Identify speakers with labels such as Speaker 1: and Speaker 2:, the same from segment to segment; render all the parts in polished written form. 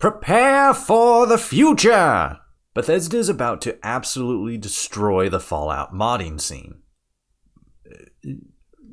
Speaker 1: Prepare for the future! Bethesda is about to absolutely destroy the Fallout modding scene.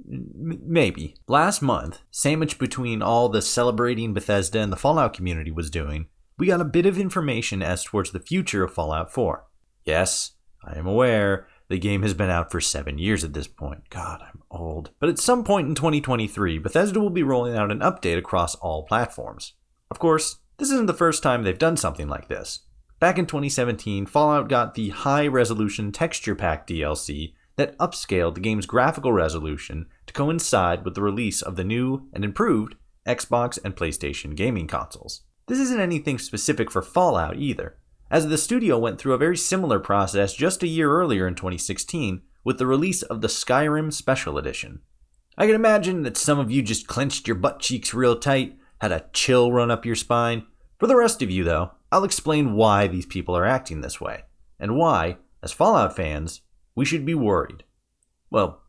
Speaker 1: Maybe. Last month, sandwiched between all the celebrating Bethesda and the Fallout community was doing, we got a bit of information as towards the future of Fallout 4. Yes, I am aware, the game has been out for 7 years at this point. God, I'm old. But at some point in 2023, Bethesda will be rolling out an update across all platforms. Of course, this isn't the first time they've done something like this. Back in 2017, Fallout got the high-resolution texture pack DLC that upscaled the game's graphical resolution to coincide with the release of the new and improved Xbox and PlayStation gaming consoles. This isn't anything specific for Fallout either, as the studio went through a very similar process just a year earlier in 2016 with the release of the Skyrim Special Edition. I can imagine that some of you just clenched your butt cheeks real tight, had a chill run up your spine. For the rest of you, though, I'll explain why these people are acting this way, and why, as Fallout fans, we should be worried. Well,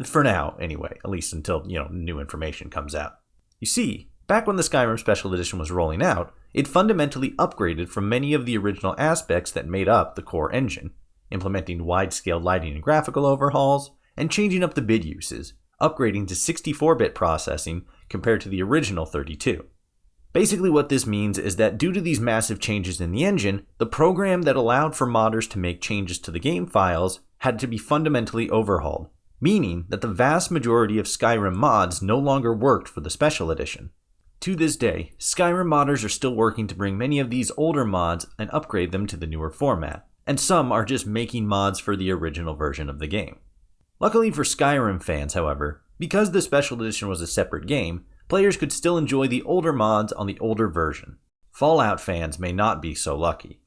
Speaker 1: for now, anyway, at least until, new information comes out. You see, back when the Skyrim Special Edition was rolling out, it fundamentally upgraded from many of the original aspects that made up the core engine, implementing wide-scale lighting and graphical overhauls, and changing up the bit uses, upgrading to 64-bit processing compared to the original 32. Basically what this means is that due to these massive changes in the engine, the program that allowed for modders to make changes to the game files had to be fundamentally overhauled, meaning that the vast majority of Skyrim mods no longer worked for the Special Edition. To this day, Skyrim modders are still working to bring many of these older mods and upgrade them to the newer format, and some are just making mods for the original version of the game. Luckily for Skyrim fans, however, because the Special Edition was a separate game, players could still enjoy the older mods on the older version. Fallout fans may not be so lucky.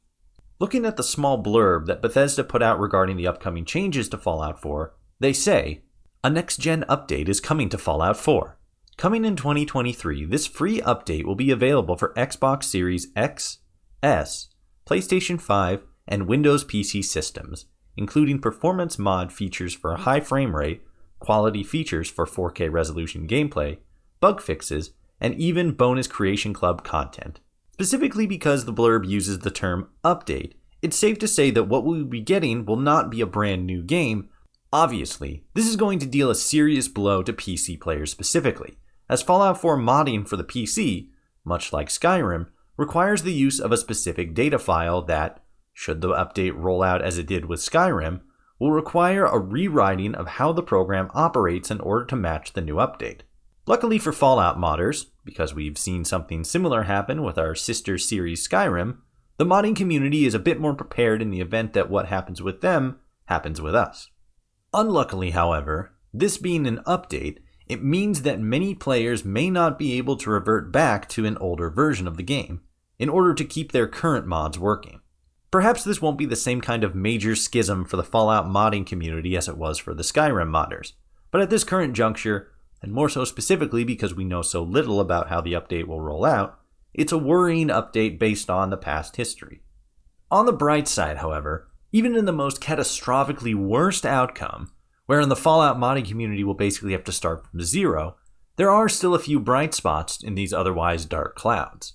Speaker 1: Looking at the small blurb that Bethesda put out regarding the upcoming changes to Fallout 4, they say, "A next-gen update is coming to Fallout 4. Coming in 2023, this free update will be available for Xbox Series X, S, PlayStation 5, and Windows PC systems, including performance mod features for a high frame rate, quality features for 4K resolution gameplay, bug fixes, and even bonus Creation Club content." Specifically because the blurb uses the term update, it's safe to say that what we'll be getting will not be a brand new game. Obviously, this is going to deal a serious blow to PC players specifically, as Fallout 4 modding for the PC, much like Skyrim, requires the use of a specific data file that, should the update roll out as it did with Skyrim, will require a rewriting of how the program operates in order to match the new update. Luckily for Fallout modders, because we've seen something similar happen with our sister series Skyrim, the modding community is a bit more prepared in the event that what happens with them happens with us. Unluckily, however, this being an update, it means that many players may not be able to revert back to an older version of the game in order to keep their current mods working. Perhaps this won't be the same kind of major schism for the Fallout modding community as it was for the Skyrim modders, but at this current juncture, and more so specifically because we know so little about how the update will roll out, it's a worrying update based on the past history. On the bright side, however, even in the most catastrophically worst outcome, wherein the Fallout modding community will basically have to start from zero, there are still a few bright spots in these otherwise dark clouds.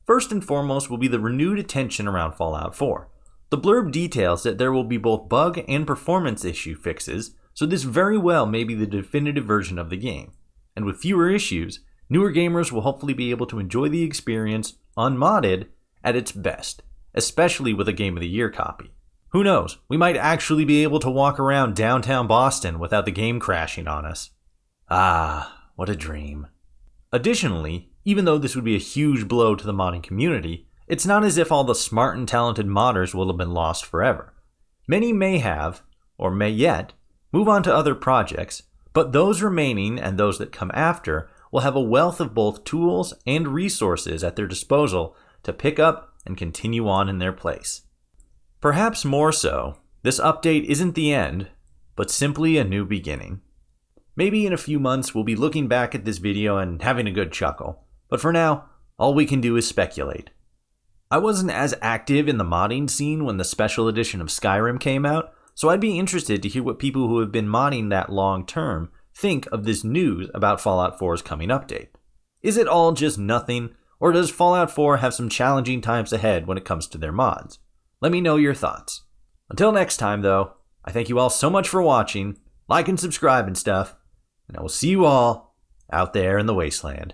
Speaker 1: First and foremost will be the renewed attention around Fallout 4. The blurb details that there will be both bug and performance issue fixes, so this very well may be the definitive version of the game. And with fewer issues, newer gamers will hopefully be able to enjoy the experience, unmodded, at its best, especially with a Game of the Year copy. Who knows, we might actually be able to walk around downtown Boston without the game crashing on us. Ah, what a dream. Additionally, even though this would be a huge blow to the modding community, it's not as if all the smart and talented modders will have been lost forever. Many may have, or may yet, move on to other projects, but those remaining and those that come after will have a wealth of both tools and resources at their disposal to pick up and continue on in their place. Perhaps more so, this update isn't the end, but simply a new beginning. Maybe in a few months we'll be looking back at this video and having a good chuckle, but for now, all we can do is speculate. I wasn't as active in the modding scene when the special edition of Skyrim came out, so I'd be interested to hear what people who have been modding that long term think of this news about Fallout 4's coming update. Is it all just nothing, Or does Fallout 4 have some challenging times ahead when it comes to their mods? Let me know your thoughts. Until next time, though, I thank you all so much for watching. Like and subscribe and stuff. And I will see you all out there in the wasteland.